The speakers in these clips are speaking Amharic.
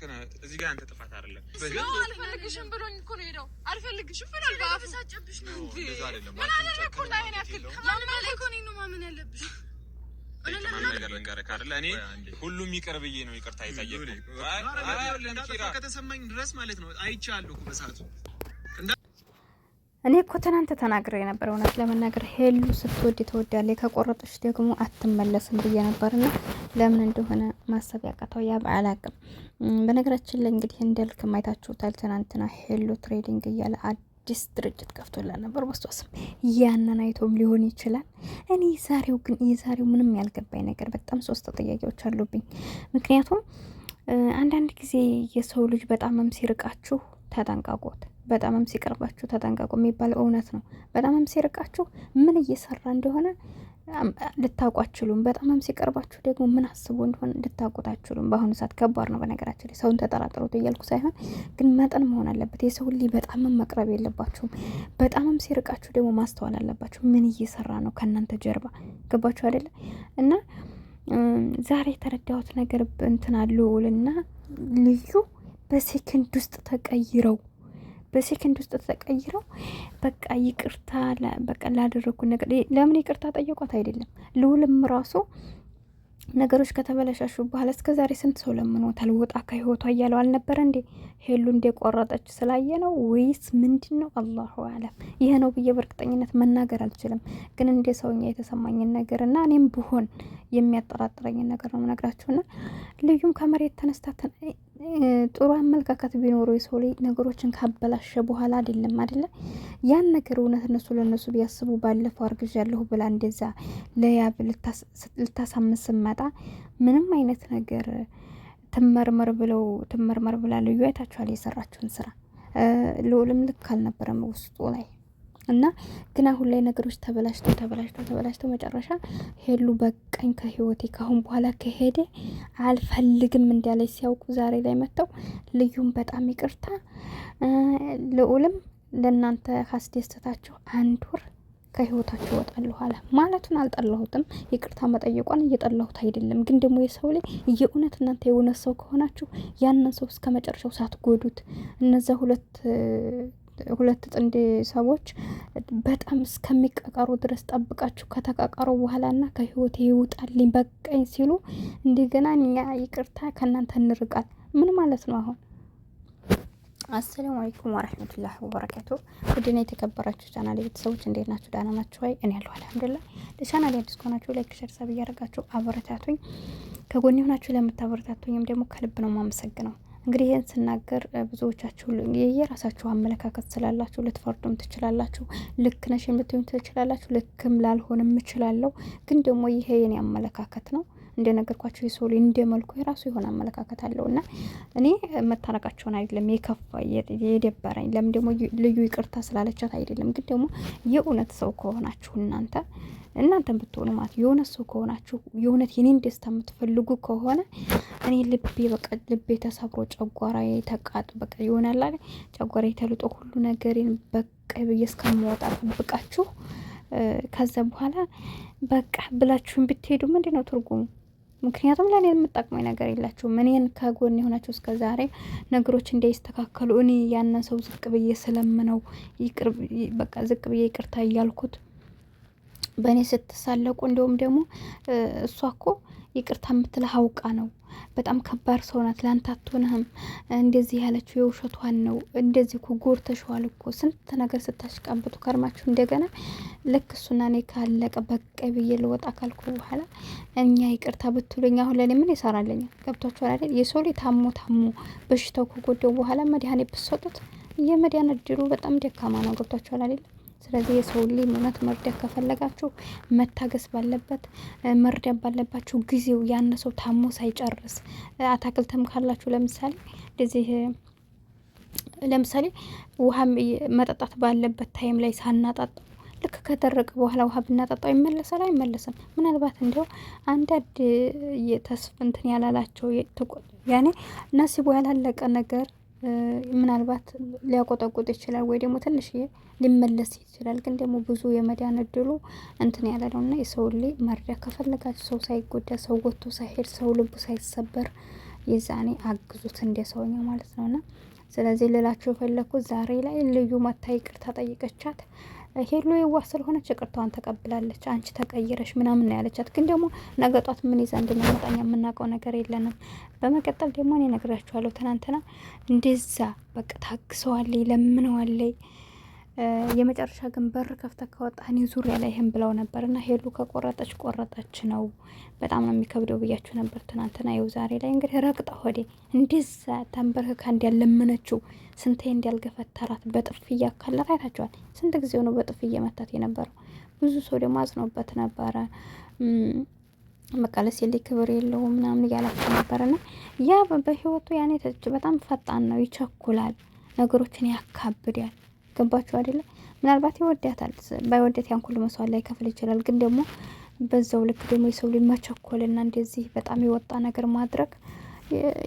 ልክነ እዚህ ጋር አንተ ጥፋት አይደለም። አልፈልግሽም ብሎኝ እኮ ነው ሄደው። አልፈልግሽም ብሎኝ ባፈሳጨብሽ ነው እንዴ? ምን አደረኩ? ላይ እኔ አትከል ለምን አለኮኒ ነው ማመን ያለብሽ? ነገር ልንገርህ አይደል? እኔ ሁሉም ይቅር ብዬ ነው ይቅርታ የጠየቅኩት። ከተሰማኝ ድረስ ማለት ነው። አይቻለሁ በሰዓቱ እኔ እኮ ትናንት ተናግሬ ነበር። እውነት ለመናገር ሄሉ ስትወድ ትወዳለች፣ ከቆረጠች ደግሞ አትመለስም ብዬ ነበርና ለምን እንደሆነ ማሰብ ያቃተው ያ አላቅም። በነገራችን ላይ እንግዲህ እንደልክ ማይታችሁታል። ትናንትና ሄሉ ትሬዲንግ እያለ አዲስ ድርጅት ከፍቶላት ነበር በሷስ ያንን አይቶም ሊሆን ይችላል። እኔ የዛሬው ምንም ያልገባኝ ነገር በጣም 3 ጥያቄዎች አሉብኝ። ምክንያቱም አንዳንድ ጊዜ የሰው ልጅ በጣምም ሲርቃችሁ ተጠንቀቁት፣ በጣምም ሲቀርባችሁ ተጠንቀቁ የሚባል እውነት ነው። በጣምም ሲርቃችሁ ምን እየሰራ እንደሆነ ልታውቁ አትችሉም። በጣምም ሲቀርባችሁ ደግሞ ምን አስቦ እንደሆነ ልታውቁት አትችሉም። በአሁኑ ሰዓት ከባድ ነው። በነገራችን ላይ ሰውን ተጠራጥሩት እያልኩ ሳይሆን ግን መጠን መሆን አለበት። የሰው ልጅ በጣምም መቅረብ የለባችሁም። በጣምም ሲርቃችሁ ደግሞ ማስተዋል አለባችሁ። ምን እየሰራ ነው ከእናንተ ጀርባ? ገባችሁ አይደለ? እና ዛሬ የተረዳሁት ነገር እንትን አሉልና ልዩ በሴከንድ ውስጥ ተቀይረው በቃ ይቅርታ በቃ ላደረኩ ነገር ለምን ይቅርታ ጠየቋት አይደለም። ልውልም ራሱ ነገሮች ከተበላሻሹ በኋላ እስከ ዛሬ ስንት ሰው ለምኖታል ወጣ ከህይወቷ እያለው አልነበረ እንዴ? ሄሉ እንደቆረጠች ስላየ ነው ወይስ ምንድነው? አላሁ አለም። ይሄ ነው ብዬ በእርግጠኝነት መናገር አልችልም። ግን እንደ ሰውኛ የተሰማኝን ነገርና እኔም ብሆን የሚያጠራጥረኝን ነገር ነው የምነግራችሁና ልዩም ከመሬት ተነስታ ጥሩ አመለካከት ቢኖረው የሰው ላይ ነገሮችን ካበላሸ በኋላ አይደለም ያን ነገር እውነት እነሱ ለነሱ ቢያስቡ ባለፈው አርግዣለሁ ብላ እንደዛ ለያብ ልታሳምስ መጣ ምንም አይነት ነገር ትመርመር ብላ ልዩ አይታችኋል የሰራችውን ስራ። ልዑልም ልክ አልነበረም ውስጡ ላይ እና ግን አሁን ላይ ነገሮች ተበላሽተው መጨረሻ ሄሉ በቀኝ ከህይወቴ ካሁን በኋላ ከሄደ አልፈልግም እንዳለች ሲያውቁ ዛሬ ላይ መጥተው ልዩም በጣም ይቅርታ ልዑልም ለእናንተ ካስደሰታችሁ 1 ወር ከህይወታችሁ ወጣለሁ አለ ማለቱን አልጠላሁትም። ይቅርታ መጠየቋን እየጠላሁት አይደለም። ግን ደግሞ የሰው ላይ የእውነት እናንተ የእውነት ሰው ከሆናችሁ ያንን ሰው እስከ መጨረሻው ሳትጎዱት እነዛ ሁለት ጥንድ ሰዎች በጣም እስከሚቀቀሩ ድረስ ጠብቃችሁ ከተቀቀሩ በኋላና ከህይወቴ ይውጣልኝ በቀኝ ሲሉ እንደገና እኛ ይቅርታ ከእናንተ እንርቃል ምን ማለት ነው? አሁን አሰላሙ አለይኩም ወራህመቱላሂ ወበረካቱ። ውድና የተከበራችሁ ቻናሌ ቤተሰቦች እንዴት ናችሁ? ደህና ናችሁ ወይ? እኔ ያለሁ አልሐምዱሊላህ። ለቻናሌ አዲስ ከሆናችሁ ላይክ፣ ሼር፣ ሰብ እያደረጋችሁ አበረታቱኝ። ከጎኔ ሆናችሁ ለምታበረታቱኝም ደግሞ ከልብ ነው የማመሰግነው። እንግዲህ ይህን ስናገር ብዙዎቻችሁ የራሳችሁ አመለካከት ስላላችሁ ልትፈርዱም ትችላላችሁ። ልክ ነሽ የምትሉኝ ትችላላችሁ፣ ልክም ላልሆንም እችላለሁ። ግን ደግሞ ይሄ የኔ አመለካከት ነው። እንደነገርኳችሁ የሰው ልጅ እንደመልኩ የራሱ የሆነ አመለካከት አለውና እኔ መታረቃቸውን አይደለም የከፋ የደበረኝ ለምን ደግሞ ልዩ ይቅርታ ስላለቻት አይደለም። ግን ደግሞ የእውነት ሰው ከሆናችሁ እናንተም ብትሆኑ ማለት የሆነ ሰው ከሆናችሁ የእውነት የኔን ደስታ የምትፈልጉ ከሆነ እኔ ልቤ ተሰብሮ ጨጓራዬ ተቃጥ በቃ ይሆናል አይደል? ጨጓራዬ ተልጦ ሁሉ ነገሬን በቃ እስከምወጣ ጠብቃችሁ ከዛ በኋላ በቃ ብላችሁን ብትሄዱ ምንድነው ትርጉሙ? ምክንያቱም ለኔ የምጠቅመኝ ነገር የላችሁም። እኔን ከጎን የሆናችሁ እስከ ዛሬ ነገሮች እንዳይስተካከሉ እኔ ያንን ሰው ዝቅ ብዬ ስለምነው በቃ ዝቅ ብዬ ይቅርታ እያልኩት በእኔ ስትሳለቁ እንደውም ደግሞ እሷ እኮ ይቅርታ የምትልህ አውቃ ነው። በጣም ከባድ ሰው ናት። ላንተ አትሆንህም እንደዚህ ያለችው የውሸቷን ነው። እንደዚህ እኮ ጎርተሽዋል እኮ ስንት ነገር ስታሽቃብጡ ከርማችሁ እንደገና ልክ እሱና እኔ ካለቀ በቃ ብዬ ልወጣ ካልኩ በኋላ እኛ ይቅርታ ብትሉኝ አሁን ለኔ ምን ይሰራልኛል? ገብቷችኋል አይደል? የሰው ላይ ታሞ በሽታው ከጎደው በኋላ መድኃኒት ብትሰጡት የመድኃኒት እድሉ በጣም ደካማ ነው። ገብቷችኋል አይደል? ስለዚህ የሰው ልጅ እውነት መርዳት ከፈለጋችሁ መታገስ ባለባችሁ ጊዜው ያን ሰው ታሞ ሳይጨርስ አታክልተም ካላችሁ ለምሳሌ ውሃ መጠጣት ባለበት ታይም ላይ ሳናጣጣው ልክ ከደረቀ በኋላ ውሃ ብናጣጣው ይመለሳል አይመለስም? ምናልባት እንደው አንዳንድ የተስፍንትን ያላላቸው ያኔ ነሲቡ ያላለቀ ነገር ምናልባት ሊያቆጠቁጥ ይችላል ወይ ደግሞ ትንሽ ሊመለስ ይችላል። ግን ደግሞ ብዙ የመዳን እድሉ እንትን ያለ ነውና የሰው ልጅ መርዳት ከፈለጋችሁ ሰው ሳይጎዳ ሰው ወጥቶ ሳይሄድ ሰው ልቡ ሳይሰበር የዛኔ አግዙት እንደ ሰውኛ ማለት ነውና ስለዚህ ልላችሁ የፈለኩት ዛሬ ላይ ልዩ መታ ይቅርታ ጠይቀቻት። ሄሎ የዋህ ስለሆነች ይቅርታዋን ተቀብላለች። አንቺ ተቀይረሽ ምናምን ያለቻት፣ ግን ደግሞ ነገ ጧት ምን ይዛ እንደምትመጣ የምናውቀው ነገር የለንም። በመቀጠል ደግሞ እኔ ነግራችኋለሁ፣ ትናንትና እንደዛ በቃ ታግሰዋለይ፣ ለምነዋለይ። የመጨረሻ ግን በር ከፍተ ከወጣ እኔ ዙሪያ ላይ ይሄን ብለው ነበርና ሄሉ ከቆረጠች ነው። በጣም ነው የሚከብደው ብያችሁ ነበር ትናንትና። ይኸው ዛሬ ላይ እንግዲህ ረግጣ ሆዴ እንደዛ ተንበርክካ እንዲያለመነችው ስንቴ እንዲያልገፈተራት በጥፊ እያካላት አይታችኋል። ስንት ጊዜው ነው በጥፊ እየመታት የነበረው። ብዙ ሰው ደግሞ አዝኖበት ነበረ። በቃ ለሴት ልጅ ክብር የለውም ምናምን እያላችሁ ነበርና ያ በህይወቱ ያኔ በጣም ፈጣን ነው፣ ይቸኩላል፣ ነገሮችን ያካብዳል። ገባችሁ አይደለ? ምናልባት ይወዳታል፣ ባይወዳት ያን ሁሉ መስዋዕት ላይ ከፍል ይችላል። ግን ደግሞ በዛው ልክ ደግሞ የሰው ልጅ መቸኮልና እንደዚህ በጣም የወጣ ነገር ማድረግ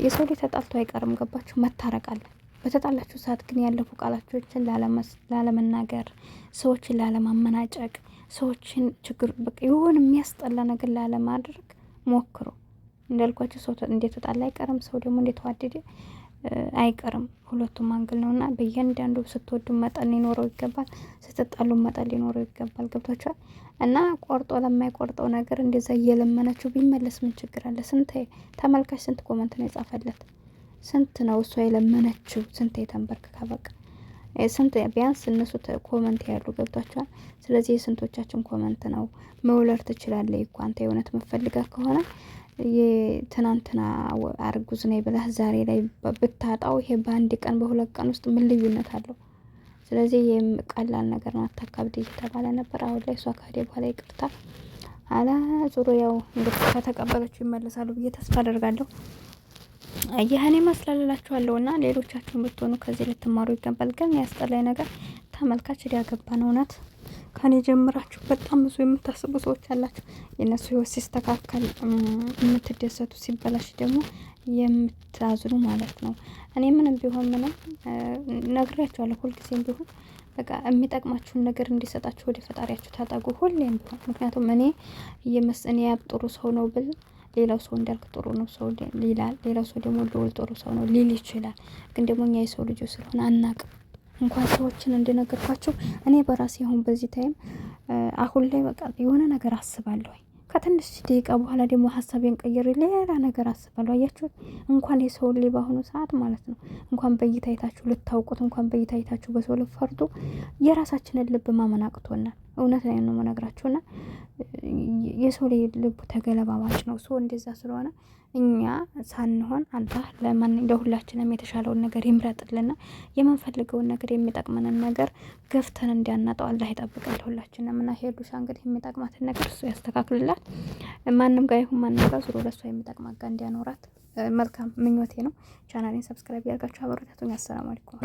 የሰው ልጅ ተጣልቶ አይቀርም። ገባችሁ? መታረቅ አለ። በተጣላችሁ ሰዓት ግን ያለፉ ቃላቶችን ላለመናገር፣ ሰዎችን ላለማመናጨቅ፣ ሰዎችን ችግር በቃ የሆነ የሚያስጠላ ነገር ላለማድረግ ሞክሩ። እንዳልኳችሁ ሰው እንደተጣላ አይቀርም፣ ሰው ደግሞ እንደተዋደደ አይቀርም። ሁለቱም አንግል ነውና በእያንዳንዱ ስትወዱ መጠን ሊኖረው ይገባል፣ ስትጣሉ መጠን ሊኖረው ይገባል። ገብቷችኋል? እና ቆርጦ ለማይቆርጠው ነገር እንደዛ እየለመነችው ቢመለስ ምን ችግር አለ? ስንት ተመልካች ስንት ኮመንት ነው የጻፈለት? ስንት ነው እሷ የለመነችው? ስንት የተንበርክካ በቃ ስንት ቢያንስ እነሱ ኮመንት ያሉ ገብቷችኋል? ስለዚህ የስንቶቻችን ኮመንት ነው መውለድ ትችላለህ እኮ አንተ የእውነት መፈልጋ ከሆነ የትናንትና አርጉዝ ነኝ ብለህ ዛሬ ላይ ብታጣው ይሄ በአንድ ቀን በሁለት ቀን ውስጥ ምን ልዩነት አለው? ስለዚህ ይሄም ቀላል ነገር ነው፣ አታካብድ እየተባለ ነበር። አሁን ላይ እሷ ከሄደ በኋላ ይቅርታ አላ ዙሮ ያው እንግዲህ ከተቀበለች ይመለሳሉ ብዬ ተስፋ አደርጋለሁ። ይህን ይመስላልላችኋለሁ እና ሌሎቻችሁን ብትሆኑ ከዚህ ልትማሩ ይገባል። ግን ያስጠላኝ ነገር ተመልካች ሊያገባ ነው። እውነት ከኔ ጀምራችሁ በጣም ብዙ የምታስቡ ሰዎች አላችሁ። የነሱ ህይወት ሲስተካከል የምትደሰቱ፣ ሲበላሽ ደግሞ የምታዝኑ ማለት ነው። እኔ ምንም ቢሆን ምንም ነግሬያችኋለሁ። ሁልጊዜም ቢሆን በቃ የሚጠቅማችሁን ነገር እንዲሰጣችሁ ወደ ፈጣሪያችሁ ታጠጉ፣ ሁሌም ቢሆን። ምክንያቱም እኔ ያብ ጥሩ ሰው ነው ብል ሌላው ሰው እንዳልክ ጥሩ ነው ሰው ይላል፣ ሌላው ሰው ደግሞ ልውል ጥሩ ሰው ነው ሊል ይችላል። ግን ደግሞ እኛ የሰው ልጆች ስለሆነ አናቅም። እንኳን ሰዎችን እንደነገርኳቸው እኔ በራሴ አሁን በዚህ ታይም አሁን ላይ በቃ የሆነ ነገር አስባለሁ። ከትንሽ ደቂቃ በኋላ ደግሞ ሀሳቤን ቀይሬ ሌላ ነገር አስባለሁ። አያችሁ እንኳን የሰው ልጅ በአሁኑ ሰዓት ማለት ነው እንኳን በእይታ አይታችሁ ልታውቁት፣ እንኳን በእይታ አይታችሁ በሰው ልብ ፈርዱ፣ የራሳችንን ልብ ማመን አቅቶናል። እውነት ላይ ነው የምነግራችሁና የሰው ልጅ ልቡ ተገለባባጭ ነው። ሰው እንደዛ ስለሆነ እኛ ሳንሆን አላህ ለሁላችንም የተሻለውን ነገር ይምረጥልና የምንፈልገውን ነገር የሚጠቅመንን ነገር ገፍተን እንዲያናጠው አላህ ይጠብቃል ሁላችንም። እና ሄዱሻ እንግዲህ የሚጠቅማትን ነገር እሱ ያስተካክልላል። ማንም ጋር ይሁን ማንም ጋር ዙሮ ለሷ የሚጠቅማት ጋር እንዲያኖራት መልካም ምኞቴ ነው። ቻናሌን ሰብስክራይብ ያርጋችሁ አበረታቱኝ። አሰላሙ አለይኩም።